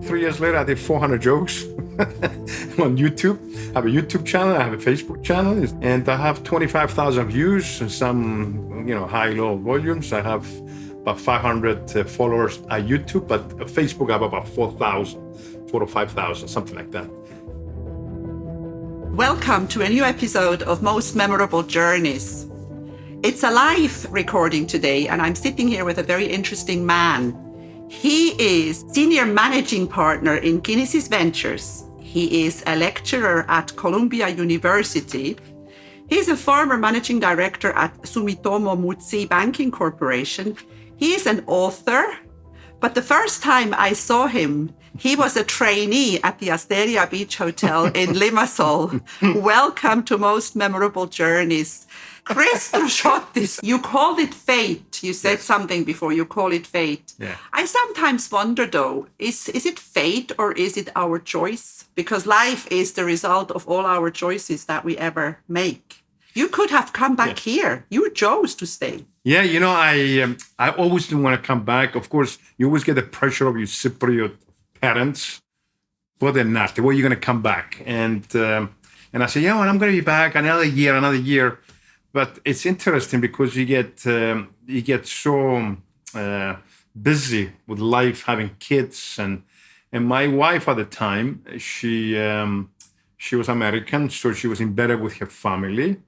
3 years later, I did 400 jokes on YouTube. I have a YouTube channel, I have a Facebook channel, and I have 25,000 views and some, high, low volumes. I have about 500 followers on YouTube, but Facebook I have about 4,000, 4 to 5,000, something like that. Welcome to a new episode of Most Memorable Journeys. It's a live recording today, and I'm sitting here with a very interesting man. He is Senior Managing Partner in Kinisis Ventures. He is a lecturer at Columbia University. He's a former Managing Director at Sumitomo Mitsui Banking Corporation. He is an author, but the first time I saw him, he was a trainee at the Asteria Beach Hotel in Limassol. Welcome to Most Memorable Journeys. Chris Droussiotis, you called it fate. You said something before, you call it fate. Yeah. I sometimes wonder though, is it fate or is it our choice? Because life is the result of all our choices that we ever make. You could have come back here. You chose to stay. Yeah, I always didn't want to come back. Of course, you always get the pressure of your Cypriot parents, but they're not. Well, you're going to come back. And I said, yeah, well, I'm going to be back another year. But it's interesting because you get so busy with life, having kids, and my wife at the time, she was American, so she was embedded with her family,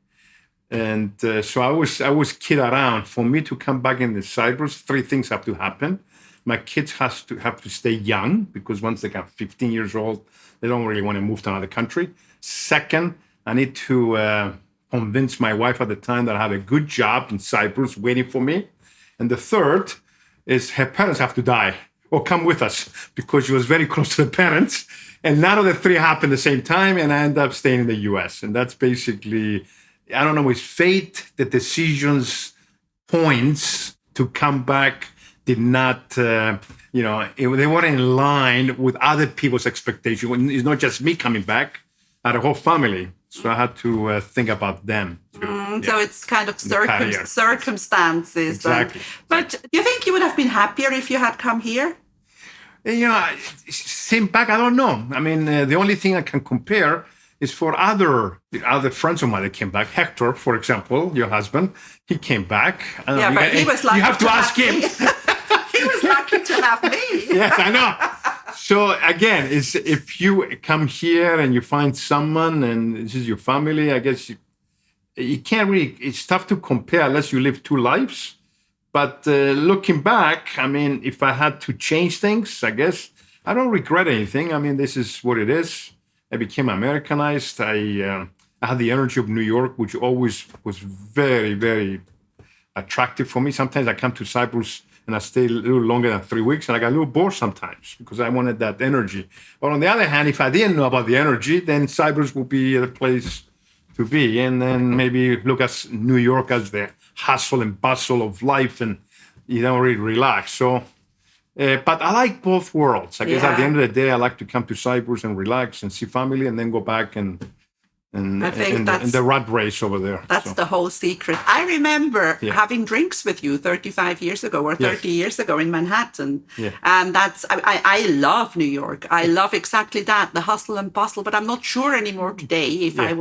and so I was kid around. For me to come back into Cyprus, 3 things have to happen. My kids have to stay young because once they got 15 years old, they don't really want to move to another country. Second, I need to convince my wife at the time that I have a good job in Cyprus waiting for me. And the third is her parents have to die or come with us because she was very close to the parents. And none of the 3 happened at the same time. And I ended up staying in the US. And that's basically, I don't know, it's fate. The decisions points to come back did not, they weren't in line with other people's expectations. It's not just me coming back, I had a whole family. So I had to think about them too. So it's kind of circumstances. Exactly. But do you think you would have been happier if you had come here? Same back, I don't know. I mean, the only thing I can compare is for other friends of mine that came back. Hector, for example, your husband, he came back. Yeah, but he was lucky. You have to ask him. He was lucky to have me. Yes, I know. So again, if you come here and you find someone and this is your family, I guess you can't really, it's tough to compare unless you live 2 lives. But looking back, I mean, if I had to change things, I guess I don't regret anything. I mean, this is what it is. I became Americanized. I had the energy of New York, which always was very, very attractive for me. Sometimes I come to Cyprus and I stay a little longer than 3 weeks, and I got a little bored sometimes because I wanted that energy. But on the other hand, if I didn't know about the energy, then Cyprus would be the place to be. And then maybe look at New York as the hustle and bustle of life, and you don't really relax. So, but I like both worlds. I guess at the end of the day, I like to come to Cyprus and relax and see family, and then go back and I think that's the rat race over there. That's the whole secret. I remember having drinks with you 35 years ago or 30 years ago in Manhattan. Yeah. And I love New York. I love exactly that, the hustle and bustle, but I'm not sure anymore today if I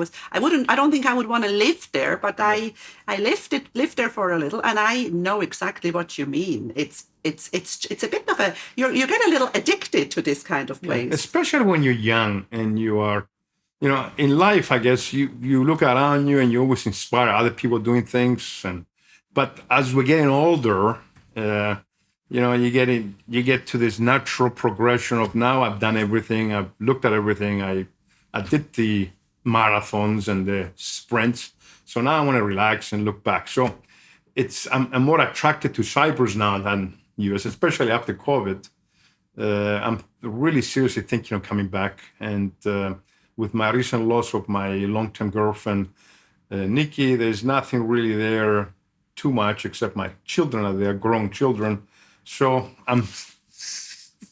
don't think I would want to live there, but I lived there for a little, and I know exactly what you mean. It's a bit of you get a little addicted to this kind of place. Especially when you're young and you are, in life, I guess you look around you and you always inspire other people doing things. But as we're getting older, you get to this natural progression of now I've done everything, I've looked at everything, I did the marathons and the sprints. So now I want to relax and look back. So I'm more attracted to Cyprus now than US, especially after COVID. I'm really seriously thinking of coming back, and with my recent loss of my long-term girlfriend, Nikki, there's nothing really there too much except my children are there, grown children. So I'm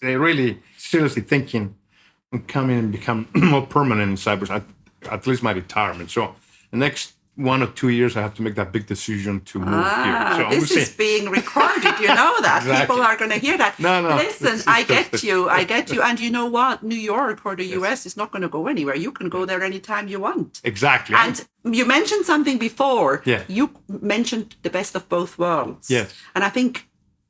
really seriously thinking of coming and become more permanent in Cyprus, at least my retirement. So the next 1 or 2 years, I have to make that big decision to move here. So This is being recorded. You know that. Exactly. People are going to hear that. No. Listen, I get you. And you know what? New York or the US is not going to go anywhere. You can go there anytime you want. Exactly. And you mentioned something before. Yeah. You mentioned the best of both worlds. Yes. And I think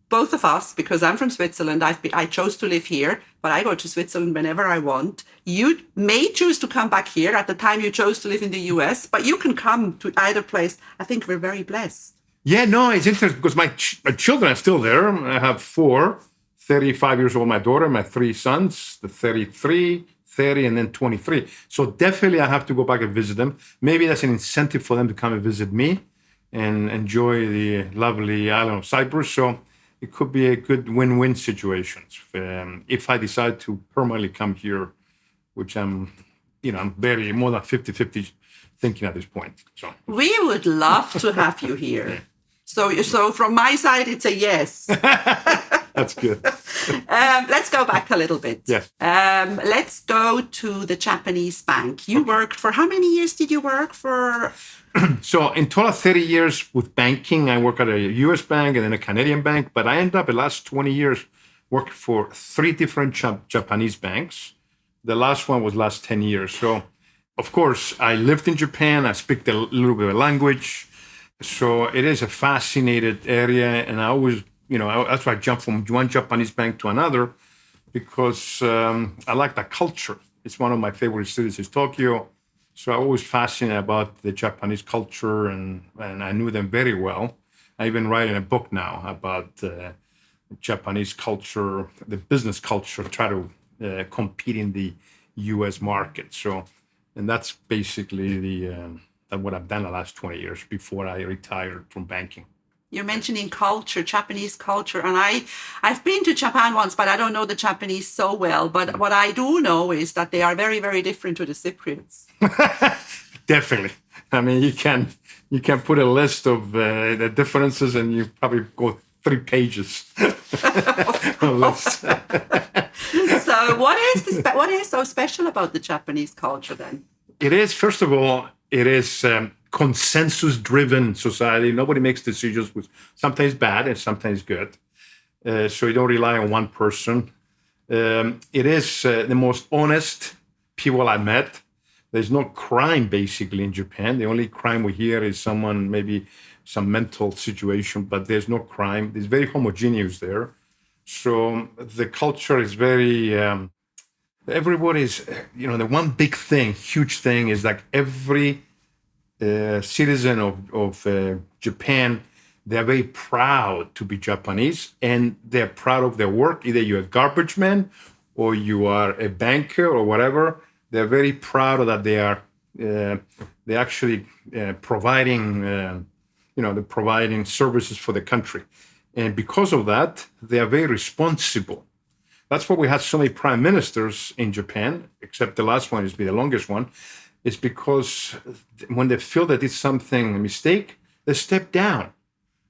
both of us, because I'm from Switzerland, I chose to live here, but I go to Switzerland whenever I want. You may choose to come back here at the time you chose to live in the US, but you can come to either place. I think we're very blessed. Yeah, no, it's interesting because my children are still there. I have 4, 35 years old, my daughter, my 3 sons, the 33, 30, and then 23. So definitely I have to go back and visit them. Maybe that's an incentive for them to come and visit me and enjoy the lovely island of Cyprus. So it could be a good win-win situation if I decide to permanently come here, which I'm very more than 50-50 thinking at this point. So we would love to have you here. So from my side, it's a yes. That's good. Let's go back a little bit. Yes. Let's go to the Japanese bank. You worked for, how many years did you work for? So in total, 30 years with banking. I work at a U.S. bank and then a Canadian bank, but I ended up the last 20 years working for 3 different Japanese banks. The last one was last 10 years. So, of course, I lived in Japan. I speak a little bit of language. So it is a fascinating area. And I always, that's why I jumped from one Japanese bank to another because I like that culture. It's one of my favorite cities is Tokyo. So I'm always fascinated about the Japanese culture, and I knew them very well. I even writing a book now about Japanese culture, the business culture, try to compete in the U.S. market. So, and that's basically what I've done the last 20 years before I retired from banking. You're mentioning culture, Japanese culture, and I've been to Japan once, but I don't know the Japanese so well. But what I do know is that they are very, very different to the Cypriots. Definitely. I mean, you can put a list of the differences, and you probably go 3 pages. So, what is so special about the Japanese culture then? It is, first of all, it is consensus-driven society. Nobody makes decisions, which sometimes bad and sometimes good. So you don't rely on one person. It is the most honest people I met. There's no crime, basically, in Japan. The only crime we hear is someone, maybe some mental situation, but there's no crime. It's very homogeneous there. So the culture is very... everybody's, the one big thing, huge thing is like every citizen of Japan, they're very proud to be Japanese, and they're proud of their work. Either you're a garbage man or you are a banker or whatever. They're very proud that they're actually providing, they're providing services for the country. And because of that, they are very responsible. That's why we had so many prime ministers in Japan, except the last one is the longest one. It's because when they feel that it's something a mistake, they step down.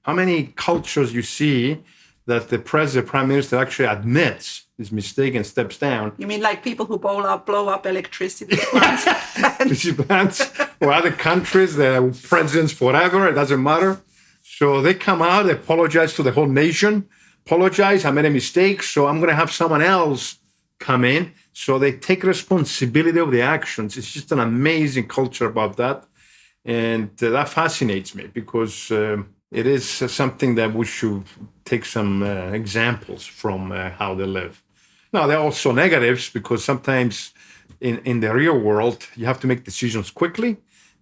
How many cultures you see that the president, prime minister actually admits his mistake and steps down? You mean like people who blow up electricity plants? Electricity plants or other countries, they're presidents forever, it doesn't matter. So they come out, they apologize to the whole nation. Apologize, I made a mistake, so I'm going to have someone else come in. So they take responsibility of the actions. It's just an amazing culture about that. And that fascinates me because it is something that we should take some examples from how they live. Now, there are also negatives because sometimes in the real world, you have to make decisions quickly.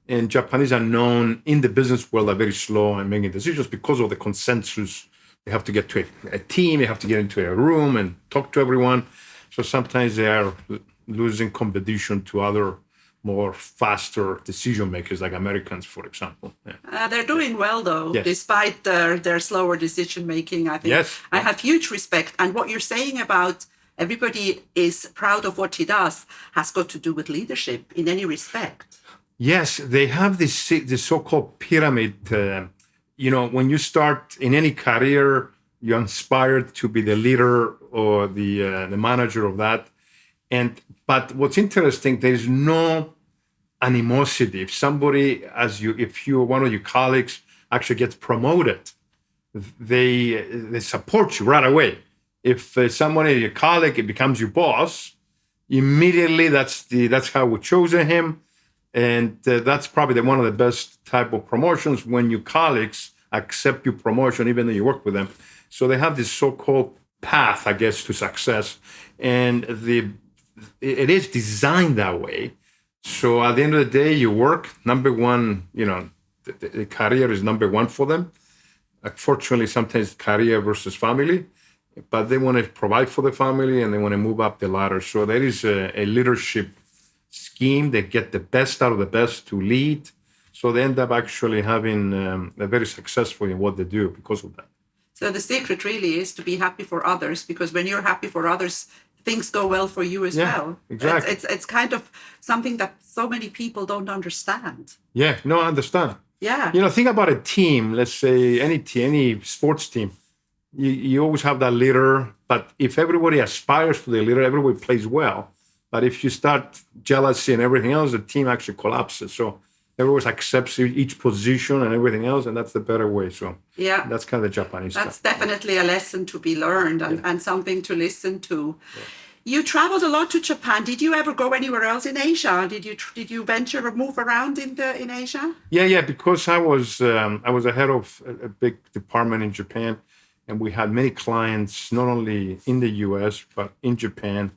And Japanese are known in the business world are very slow in making decisions because of the consensus. You have to get to a team, you have to get into a room and talk to everyone. So sometimes they are losing competition to other more faster decision makers like Americans, for example. Yeah. They're doing well, though, yes. Despite their slower decision making. I think yes. I have huge respect. And what you're saying about everybody is proud of what he does has got to do with leadership in any respect. Yes, they have this so-called pyramid. When you start in any career, you're inspired to be the leader or the manager of that. But what's interesting, there's no animosity. If somebody, if one of your colleagues actually gets promoted, they support you right away. If somebody, your colleague, it becomes your boss, immediately that's how we chosen him, and that's probably one of the best type of promotions when your colleagues accept your promotion, even though you work with them. So they have this so-called path, I guess, to success, and it is designed that way. So at the end of the day, you work, number one, the career is number one for them. Unfortunately, sometimes career versus family, but they want to provide for the family and they want to move up the ladder. So there is a leadership scheme. They get the best out of the best to lead. So they end up actually having they're very successful in what they do because of that. So the secret really is to be happy for others, because when you're happy for others, things go well for you as well. Exactly. It's kind of something that so many people don't understand. Yeah, no, I understand. Yeah. Think about a team, let's say any sports team. You always have that leader, but if everybody aspires to the leader, everybody plays well. But if you start jealousy and everything else, the team actually collapses. So everyone accepts each position and everything else, and that's the better way. So yeah, that's kind of the Japanese That's stuff. definitely a lesson to be learned and something to listen to. Yeah. You traveled a lot to Japan. Did you ever go anywhere else in Asia? Did you venture or move around in Asia? Yeah, because I was the head of a big department in Japan, and we had many clients not only in the U.S. but in Japan.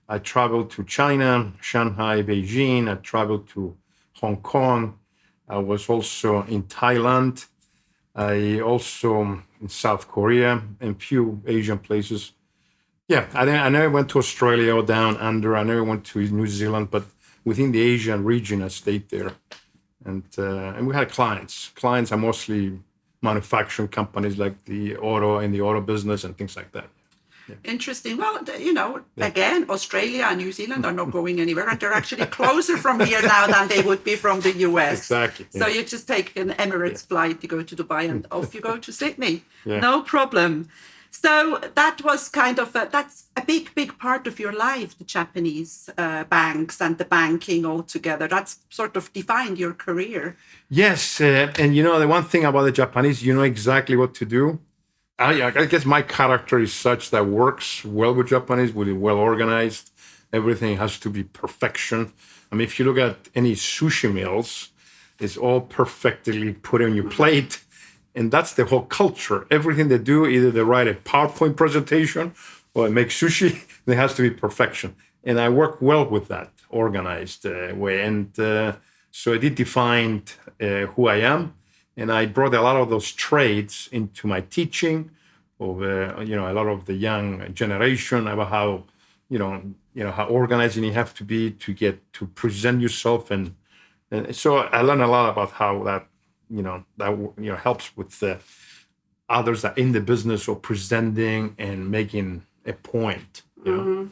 I traveled to China, Shanghai, Beijing. I traveled to Hong Kong. I was also in Thailand. I also in South Korea and few Asian places. Yeah, I never went to Australia or down under. I never went to New Zealand, but within the Asian region, I stayed there. And we had clients. Clients are mostly manufacturing companies like the auto business and things like that. Yeah. Interesting. Well, again, Australia and New Zealand are not going anywhere, and they're actually closer from here now than they would be from the US. Exactly. So you just take an Emirates flight, you go to Dubai, and off you go to Sydney. Yeah. No problem. So that was kind of that's a big part of your life, the Japanese banks and the banking altogether. That's sort of defined your career. Yes, and the one thing about the Japanese, you know exactly what to do. I guess my character is such that works well with Japanese, really well organized. Everything has to be perfection. I mean, if you look at any sushi meals, it's all perfectly put on your plate. And that's the whole culture. Everything they do, either they write a PowerPoint presentation or they make sushi, there has to be perfection. And I work well with that organized way. And so it did define who I am. And I brought a lot of those traits into my teaching of, a lot of the young generation about how, how organizing you have to be to get to present yourself. And so I learned a lot about how that, helps with the others that are in the business of presenting and making a point. Mm-hmm.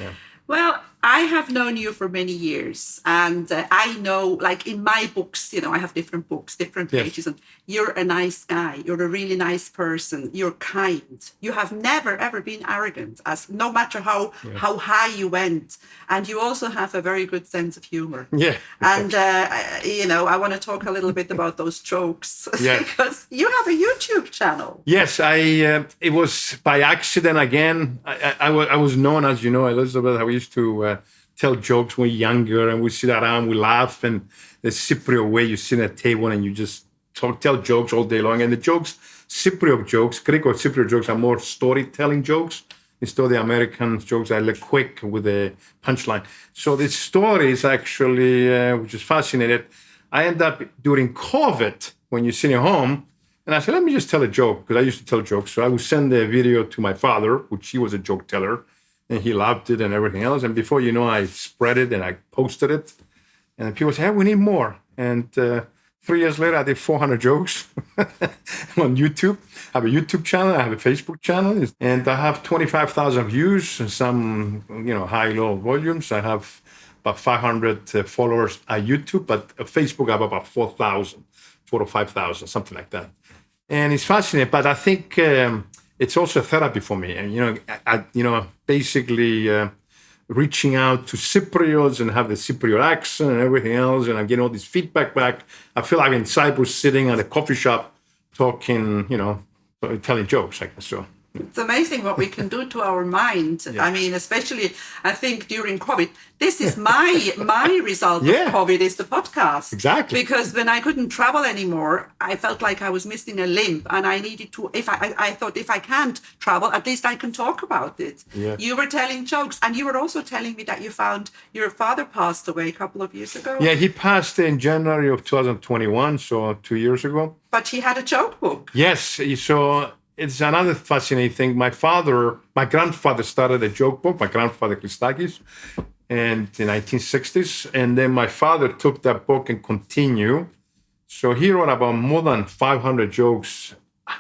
Yeah. Well, I have known you for many years, and I know, like in my books, I have different books, different pages, and you're a nice guy. You're a really nice person. You're kind. You have never, ever been arrogant, as no matter how high you went. And you also have a very good sense of humor. Yeah. And, I want to talk a little bit about those jokes, because you have a YouTube channel. Yes, it was by accident again. I was known, as you know, Elizabeth, I used to tell jokes when we were younger, and we sit around, we laugh, and the Cypriot way, you sit at a table and you just tell jokes all day long. And the jokes, Cypriot jokes, Greek or Cypriot jokes are more storytelling jokes. Instead of the American jokes are like quick with a punchline. So the story is actually, which is fascinating. I end up during COVID, when you're sitting home, and I said, let me just tell a joke, because I used to tell jokes. So I would send a video to my father, which he was a joke teller, and he loved it and everything else. And before you know, I spread it and I posted it. And people say, hey, we need more. And 3 years later, I did 400 jokes on YouTube. I have a YouTube channel. I have a Facebook channel. And I have 25,000 views and some, high, low volumes. I have about 500 followers on YouTube. But Facebook, I have about 4,000, 4,000 to 5,000, something like that. And it's fascinating. But I think it's also a therapy for me. And, basically, reaching out to Cypriots and have the Cypriot accent and everything else. And I'm getting all this feedback back. I feel like I'm in Cyprus sitting at a coffee shop talking, telling jokes, I guess. So it's amazing what we can do to our mind. Yeah. I mean, especially, I think during COVID, this is my result of Yeah. COVID is the podcast. Exactly. Because when I couldn't travel anymore, I felt like I was missing a limb, and I needed to. I thought if I can't travel, at least I can talk about it. Yeah. You were telling jokes, and you were also telling me that you found your father passed away a couple of years ago. yeah, he passed in January of 2021, so 2 years ago. But he had a joke book. Yes, so it's another fascinating thing. My grandfather started a joke book, my grandfather Christie, and in the 1960s. And then my father took that book and continued. So he wrote about more than 500 jokes,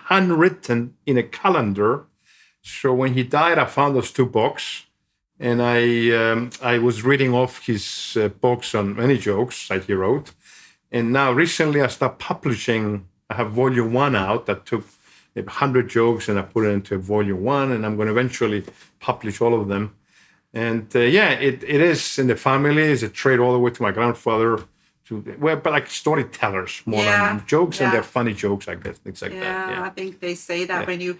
handwritten in a calendar. So when he died, I found those 2 books. And I was reading off his books on many jokes that he wrote. And now recently I started publishing. I have volume 1 out that took 100 jokes, and I put it into volume 1, and I'm going to eventually publish all of them. And it is in the family. It's a trait all the way to my grandfather. But like storytellers more than jokes, and they're funny jokes, I guess, things like that. Yeah, I think they say that when you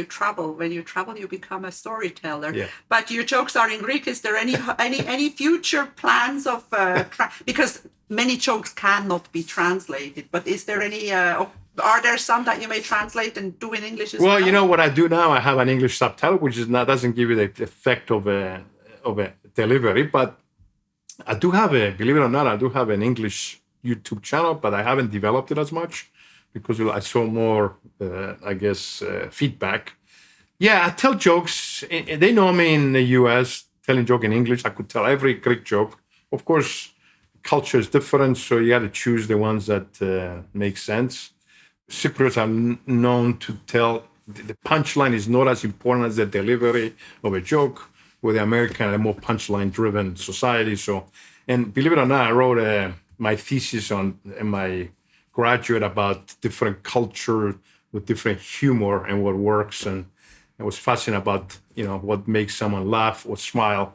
travel, you become a storyteller. Yeah. But your jokes are in Greek. Is there any future plans of because many jokes cannot be translated? But is there any? Are there some that you may translate and do in English as well? Well, what I do now, I have an English subtitle, which doesn't give you the effect of a delivery, but I do have believe it or not, I do have an English YouTube channel, but I haven't developed it as much because I saw more, feedback. Yeah, I tell jokes. They know me in the US, telling joke in English. I could tell every Greek joke. Of course, culture is different, so you got to choose the ones that make sense. Cypriots are known to tell the punchline is not as important as the delivery of a joke. With the American, a more punchline-driven society. So, and believe it or not, I wrote my thesis in my graduate about different culture with different humor and what works. And I was fascinated about what makes someone laugh or smile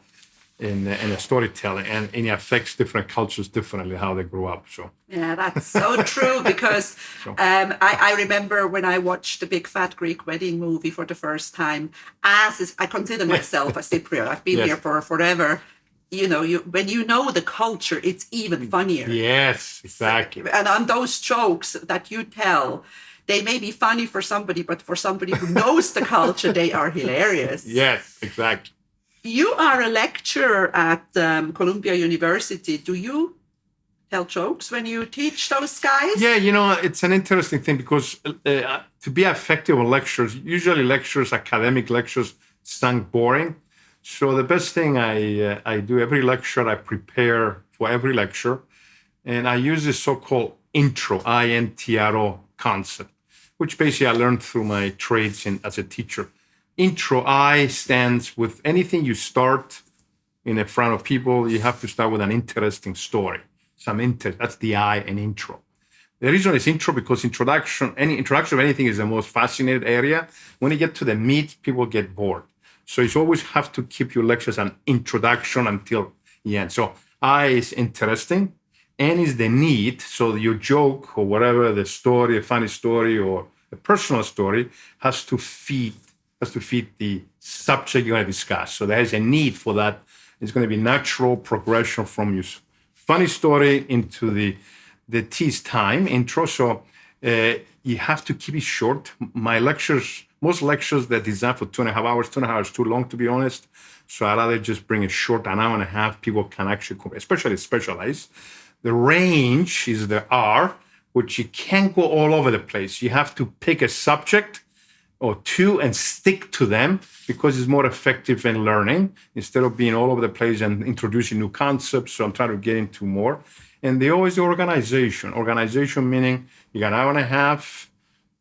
in a storytelling, and it affects different cultures differently how they grew up. So yeah, that's so true because I remember when I watched the Big Fat Greek Wedding movie for the first time. I consider myself a Cypriot. I've been here for forever. When you know the culture, it's even funnier. Yes, exactly. And on those jokes that you tell, they may be funny for somebody, but for somebody who knows the culture, they are hilarious. Yes, exactly. You are a lecturer at Columbia University. Do you tell jokes when you teach those guys? Yeah, it's an interesting thing because to be effective on lectures, usually academic lectures, sound boring. So the best thing I do every lecture, I prepare for every lecture, and I use this so-called intro, INTRO concept, which basically I learned through my trades as a teacher. Intro, I stands with anything you start in front of people, you have to start with an interesting story. That's the I in intro. The reason it's intro because any introduction of anything is the most fascinating area. When you get to the meat, people get bored. So you always have to keep your lectures an introduction until the end. So I is interesting, N is the need. So your joke or whatever, the story, a funny story or a personal story has to feed the subject you're going to discuss. So there is a need for that. It's going to be natural progression from your funny story into the tease time intro. So you have to keep it short. Most lectures, they're designed for 2.5 hours. 2.5 hours too long, to be honest. So I'd rather just bring it short, an hour and a half. People can actually, especially specialize. The range is the R, which you can't go all over the place. You have to pick a subject or two and stick to them because it's more effective in learning instead of being all over the place and introducing new concepts. So I'm trying to get into more. And they always do organization. Organization meaning you got an hour and a half.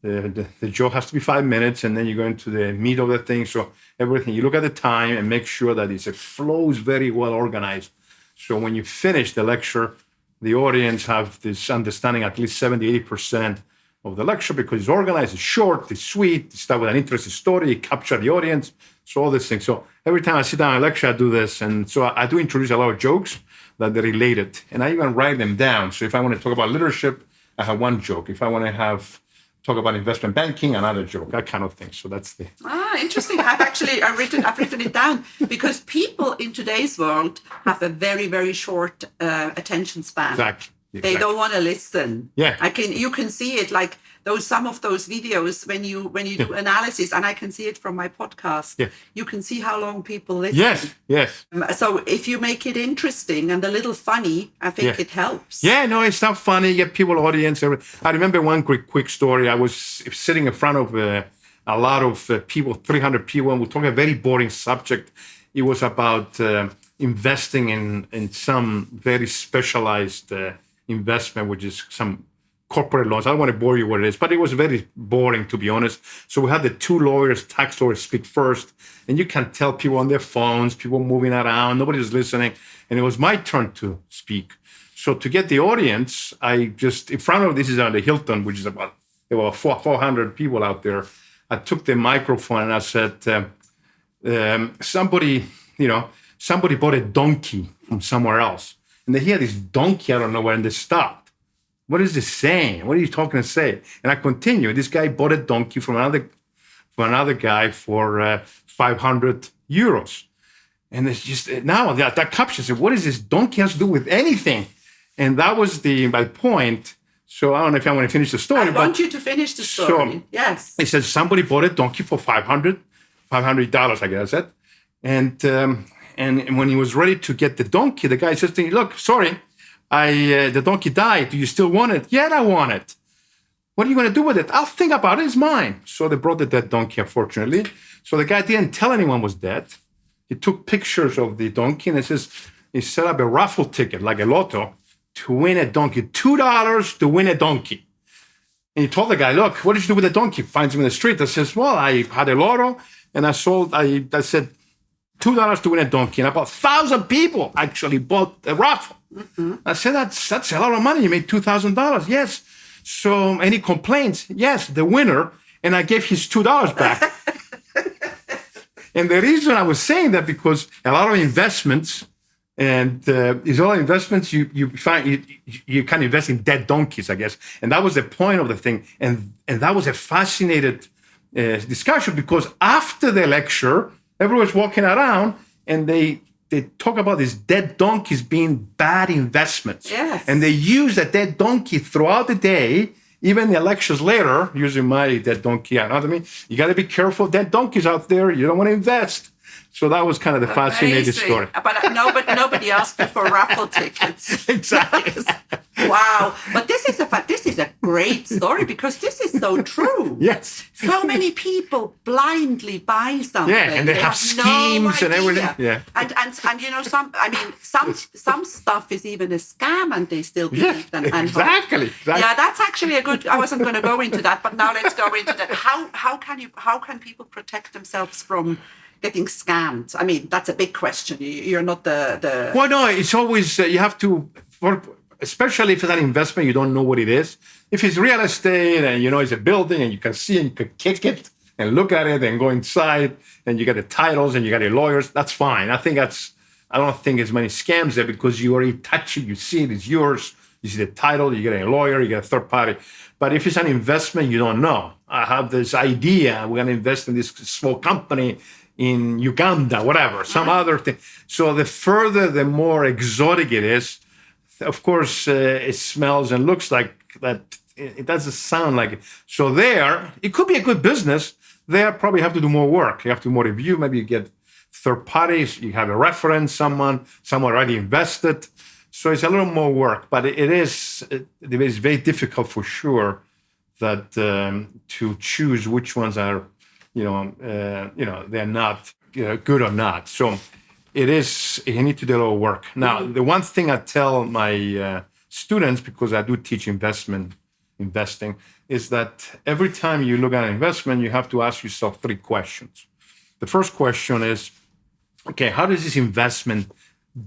The joke has to be 5 minutes, and then you go into the meat of the thing. So everything, you look at the time and make sure that it flows very well organized. So when you finish the lecture, the audience have this understanding at least 70, 80% of the lecture because it's organized, it's short, it's sweet, you start with an interesting story, you capture the audience. So all these things. So every time I sit down and lecture, I do this. And so I do introduce a lot of jokes that are related. And I even write them down. So if I want to talk about leadership, I have one joke. If I want to talk about investment banking, another joke, that kind of thing. So that's the... Interesting. I've written it down because people in today's world have a very, very short attention span. Exactly. They don't want to listen. Yeah. You can see it like some of those videos when you do analysis, and I can see it from my podcast. Yeah. You can see how long people listen. Yes. So if you make it interesting and a little funny, I think it helps. Yeah, no, it's not funny. You get people, audience. I remember one quick story. I was sitting in front of a lot of people, 300 people, and we're talking a very boring subject. It was about investing in some very specialized investment, which is some corporate loans. I don't want to bore you what it is, but it was very boring, to be honest. So we had the two lawyers, tax lawyers, speak first, and you can tell people on their phones, people moving around, nobody's listening. And it was my turn to speak. So to get the audience, I just, in front of, this is on the Hilton, which is about, there were 400 people out there. I took the microphone and I said, somebody bought a donkey from somewhere else. And they hear this donkey out of nowhere and they stopped. What is this saying? What are you talking to say? And I continue. This guy bought a donkey from another guy for 500 euros. And it's just, now that caption said, what does this donkey have to do with anything? And that was my point. So I don't know if I want to finish the story. I want you to finish the story. So, yes. He says somebody bought a donkey for $500, I guess. And when he was ready to get the donkey, the guy says to me, look, sorry, the donkey died. Do you still want it? Yeah, I want it. What are you going to do with it? I'll think about it. It's mine. So they brought the dead donkey, unfortunately. So the guy didn't tell anyone was dead. He took pictures of the donkey and he set up a raffle ticket, like a lotto, to win a donkey. $2 to win a donkey. And he told the guy, look, what did you do with the donkey? Finds him in the street. I says, well, I had a lotto and I said, $2 to win a donkey. And about 1,000 people actually bought the raffle. Mm-hmm. I said, that's a lot of money. You made $2,000. Yes. So any complaints? Yes, the winner. And I gave his $2 back. And the reason I was saying that, because a lot of investments, and these all investments, you find you can invest in dead donkeys, I guess. And that was the point of the thing. And that was a fascinating discussion, because after the lecture, everyone's walking around and they talk about these dead donkeys being bad investments. Yes. And they use the dead donkey throughout the day, even the lectures later, using my dead donkey anatomy. You got to be careful, dead donkeys out there. You don't want to invest. So that was kind of the fascinating story. But nobody asked you for raffle tickets. Exactly. Wow. But this is a great story, because this is so true. Yes. So many people blindly buy something. Yeah, and they have schemes and everything. Yeah. And some stuff is even a scam, and they still believe them. Exactly. Yeah, that's actually a good. I wasn't going to go into that, but now let's go into that. How can people protect themselves from getting scammed? I mean, that's a big question. You're not the... Well, no, it's always, you have to, especially if it's an investment, you don't know what it is. If it's real estate and, it's a building and you can see and you can kick it and look at it and go inside and you get the titles and you got the lawyers, that's fine. I don't think there's many scams there, because you already touch it, you see it, it's yours. You see the title, you get a lawyer, you get a third party. But if it's an investment, you don't know. I have this idea, we're going to invest in this small company in Uganda, whatever, some other thing. So the more exotic it is, of course, it smells and looks like that. It doesn't sound like it. So it could be a good business. There probably have to do more work. You have to do more review. Maybe you get third parties. You have a reference, someone already invested. So it's a little more work, but it is very difficult for sure that to choose which ones are, they're not good or not. So you need to do a little work. Now, the one thing I tell my students, because I do teach investing, is that every time you look at an investment, you have to ask yourself 3 questions. The first question is, okay, how does this investment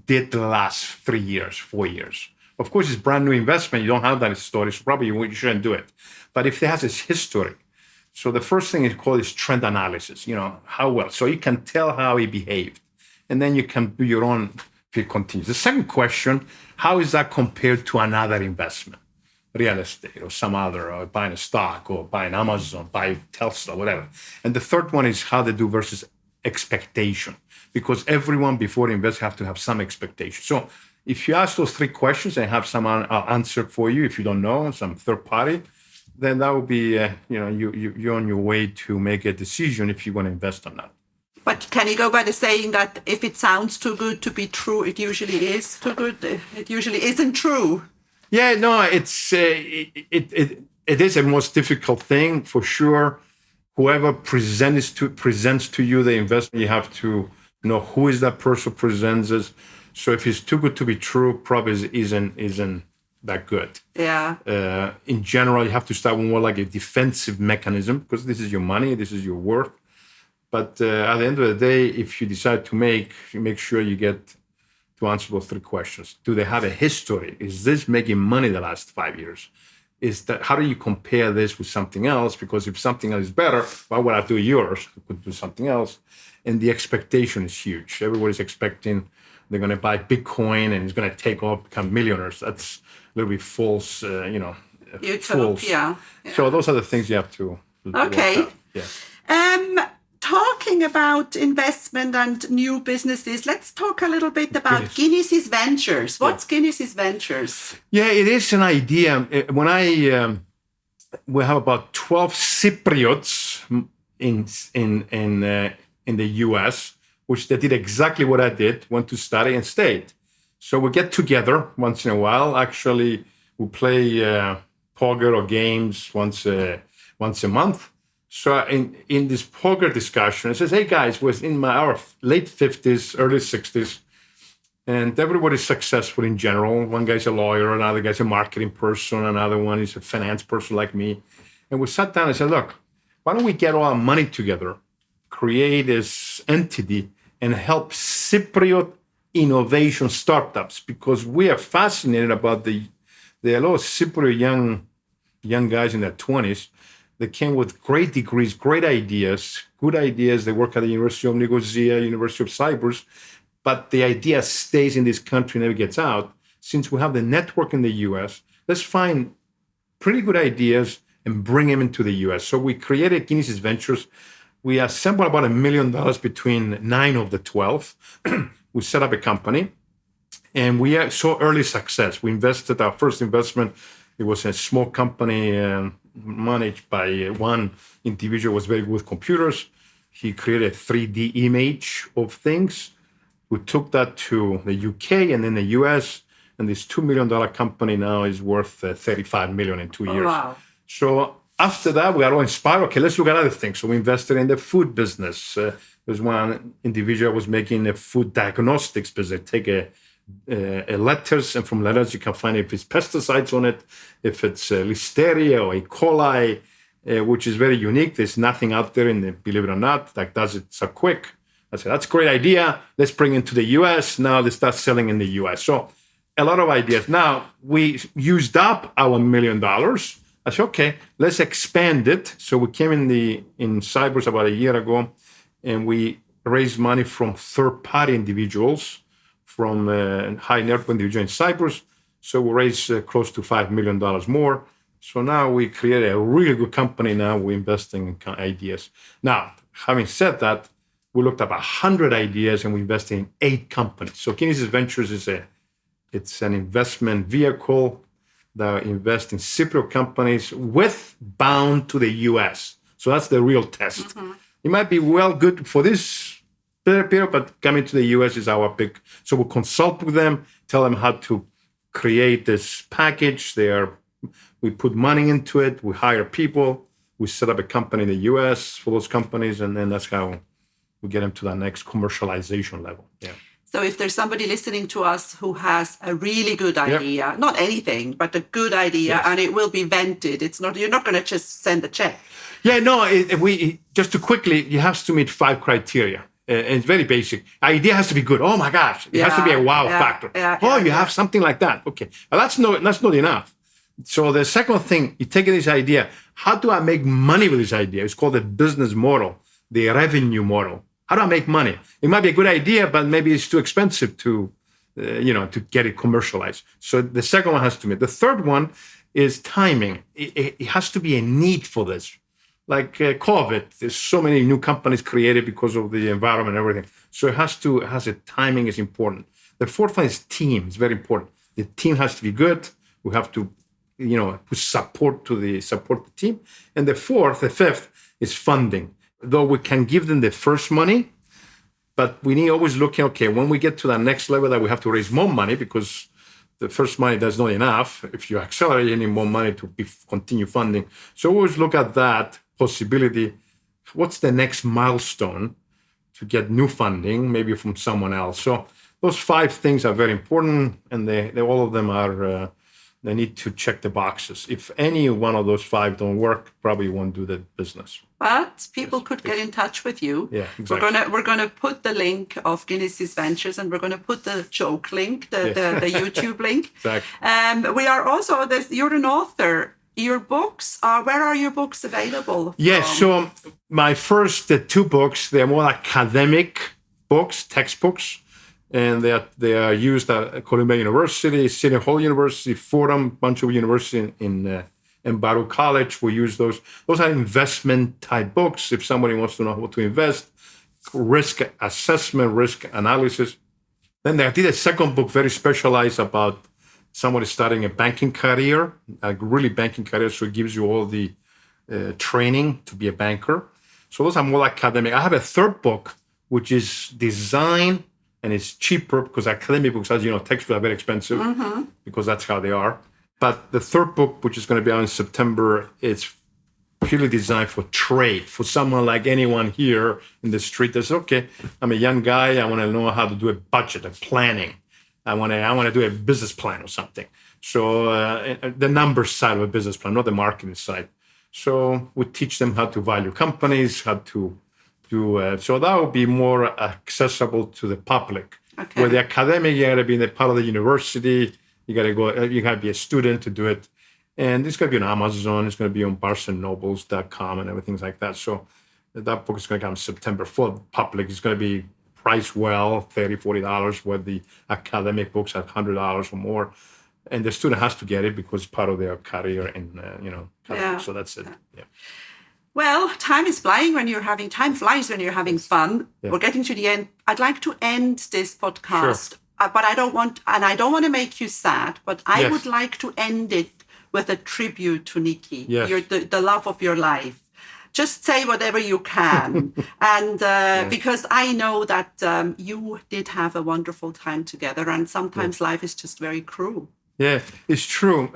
did the last 3 years, 4 years? Of course, it's brand new investment. You don't have that story, so probably you shouldn't do it. But if it has its history, So the first thing is called is trend analysis. How well. So you can tell how he behaved, and then you can do your own if it continues. The second question: how is that compared to another investment, real estate or some other, or buying a stock or buying Amazon, buying Tesla, whatever. And the third one is how they do versus expectation, because everyone before invest have to have some expectation. So if you ask those three questions and have someone answer for you, if you don't know, some third party, then that would be, you're on your way to make a decision if you want to invest or not. But can you go by the saying that if it sounds too good to be true, it usually is too good? It usually isn't true. Yeah, no, it is a most difficult thing for sure. Whoever presents to you the investment, you have to know who is that person presents it. So if it's too good to be true, probably isn't that good. Yeah. In general, you have to start with more like a defensive mechanism, because this is your money, this is your worth. But at the end of the day, if you decide to make sure you get to answer those three questions. Do they have a history? Is this making money the last 5 years? How do you compare this with something else? Because if something else is better, why would I do yours? I could do something else. And the expectation is huge. Everybody's expecting they're going to buy Bitcoin and it's going to take off, become millionaires. That's a little bit false, false. Yeah. So those are the things you have to Okay. work out. Yeah. Talking about investment and new businesses, let's talk a little bit about Kinisis Ventures. What's Kinisis Ventures? Yeah, it is an idea. When we have about 12 Cypriots in the US, which they did exactly what I did, went to study and stayed. So we get together once in a while. Actually, we play poker or games once a month. So in this poker discussion, it says, hey guys, we're in our late 50s, early 60s, and everybody's successful in general. One guy's a lawyer, another guy's a marketing person, another one is a finance person like me. And we sat down and said, look, why don't we get all our money together, create this entity, and help Cypriot innovation startups? Because we are fascinated about the a lot of Cypriot young guys in their 20s. They came with great degrees, great ideas, good ideas. They work at the University of Nicosia, University of Cyprus, but the idea stays in this country, never gets out. Since we have the network in the US, let's find pretty good ideas and bring them into the US. So we created Kinisis Ventures. We assembled about $1 million between 9 of the 12. We set up a company, and we saw early success. We invested, our first investment, it was a small company managed by one individual who was very good with computers. He created a 3D image of things. We took that to the UK and then the US, and this $2 million company now is worth $35 million in 2 years. Wow. So after that, we got all inspired. Okay, let's look at other things. So we invested in the food business. There's one individual who was making a food diagnostics business. Take a letters, and from letters you can find if it's pesticides on it, if it's Listeria or E. coli, which is very unique. There's nothing out there, believe it or not, that does it so quick. I said, that's a great idea. Let's bring it to the US. Now they start selling in the US. So a lot of ideas. Now we used up our $1 million. I said, okay, let's expand it. So we came in Cyprus about a year ago, and we raised money from third-party individuals, from high net worth individual in Cyprus. So we raised close to $5 million more. So now we created a really good company. Now we're investing in ideas. Now, having said that, we looked at 100 ideas and we invested in 8 companies. So Kinisis Ventures it's an investment vehicle that invests in Cypriot companies bound to the US. So that's the real test. Mm-hmm. It might be good for this period, but coming to the US is our big. So we'll consult with them, tell them how to create this package. We put money into it. We hire people. We set up a company in the US for those companies, and then that's how we get them to the next commercialization level. Yeah. So if there's somebody listening to us who has a really good idea, not anything, but a good idea, and it will be vented. You're not going to just send a check. Yeah, no. Just to quickly, you have to meet 5 criteria. It's very basic. Idea has to be good. Oh my gosh, it has to be a wow factor. You have something like that. Okay, well, that's not enough. So the second thing, you take this idea, how do I make money with this idea? It's called the business model, the revenue model. How do I make money? It might be a good idea, but maybe it's too expensive to get it commercialized. So the second one has to be. The third one is timing. It has to be a need for this. Like COVID, there's so many new companies created because of the environment and everything. So timing is important. The fourth one is team. It's very important. The team has to be good. We have to, support the team. And the fifth is funding. Though we can give them the first money, but we need always looking, okay, when we get to that next level that we have to raise more money because the first money does not enough. If you accelerate, you need more money to continue funding. So always look at that possibility. What's the next milestone to get new funding, maybe from someone else? So those 5 things are very important, and they all of them are, they need to check the boxes. If any one of those 5 don't work, probably won't do the business. But people could get in touch with you. Yeah, exactly. We're gonna put the link of Kinisis Ventures, and we're gonna put the joke link, the YouTube link. Exactly. We are also you're an author. Your books where are your books available? Yes. So my first 2 books, they're more academic books, textbooks, and they are used at Columbia University, Seton Hall University, Fordham, bunch of university in Baruch College. We use those. Those are investment type books. If somebody wants to know how to invest, risk assessment, risk analysis. Then I did a second book, very specialized about somebody starting a banking career, a really banking career. So it gives you all the training to be a banker. So those are more academic. I have a third book, which is design, and it's cheaper because academic books, as you know, textbooks are very expensive because that's how they are. But the third book, which is going to be out in September, it's purely designed for trade, for someone like anyone here in the street that says, okay, I'm a young guy, I want to know how to do a budget, a planning. I want to do a business plan or something. So the numbers side of a business plan, not the marketing side. So we teach them how to value companies, how to do. So that would be more accessible to the public. Okay. Where the academic, you got to be in the part of the university. You got to go. You got to be a student to do it. And it's going to be on Amazon. It's going to be on BarnesandNobles.com and everything like that. So that book is going to come September for the public. It's going to be priced well, $30, $40, where the academic books are $100 or more. And the student has to get it because it's part of their career in, Yeah. So that's it. Yeah. Well, time flies when you're having fun. Yeah. We're getting to the end. I'd like to end this podcast, but I don't want to make you sad, but I would like to end it with a tribute to Nikki, the love of your life. Just say whatever you can. And because I know that you did have a wonderful time together, and sometimes life is just very cruel. Yeah, it's true.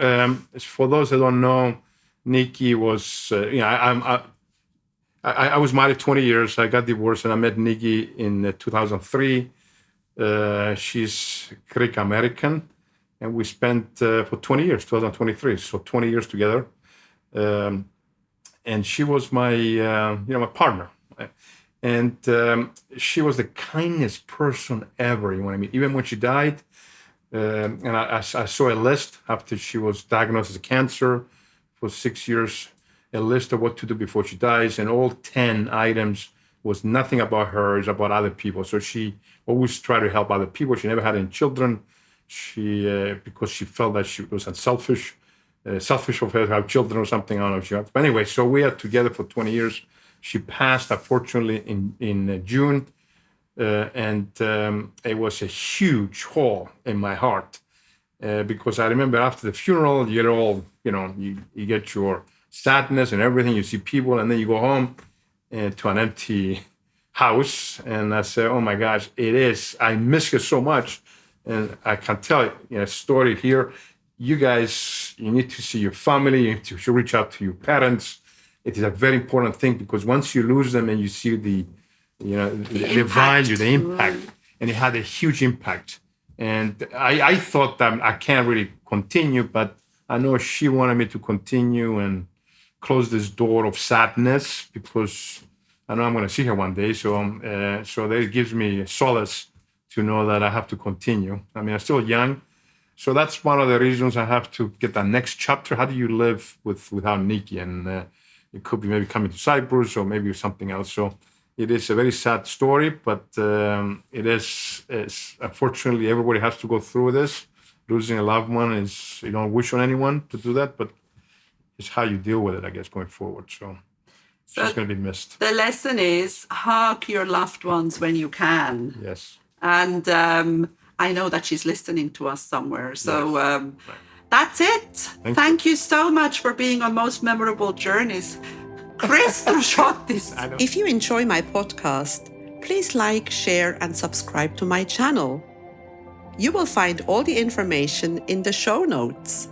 For those that don't know, Nikki was, I was married 20 years. I got divorced and I met Nikki in 2003. She's Greek American, and we spent for 20 years, 2023, so 20 years together. And she was my, my partner. And she was the kindest person ever. You know what I mean? Even when she died, and I saw a list after she was diagnosed with cancer for 6 years, a list of what to do before she dies, and all 10 items was nothing about her, it's about other people. So she always tried to help other people. She never had any children. Because she felt that she was selfish of her to have children or something. I don't know if she had. But anyway, so we are together for 20 years. She passed, unfortunately, in June. And it was a huge hole in my heart because I remember after the funeral, you get all, you get your sadness and everything. You see people, and then you go home to an empty house. And I say, oh my gosh, it is. I miss her so much. And I can tell you a story here. You guys, you need to see your family. You need to reach out to your parents. It is a very important thing because once you lose them and you see the value, the impact, and it had a huge impact. And I thought that I can't really continue, but I know she wanted me to continue and close this door of sadness because I know I'm going to see her one day. So that gives me solace to know that I have to continue. I mean, I'm still young. So that's one of the reasons I have to get that next chapter. How do you live without Nikki? And it could be maybe coming to Cyprus or maybe something else. So it is a very sad story, but it is unfortunately everybody has to go through this. Losing a loved one is, you don't wish on anyone to do that, but it's how you deal with it, I guess, going forward. So she's going to be missed. The lesson is hug your loved ones when you can. Yes. And I know that she's listening to us somewhere. So Right. That's it. Thank you. you so much for being on Most Memorable Journeys. Droussiotis. If you enjoy my podcast, please like, share, and subscribe to my channel. You will find all the information in the show notes.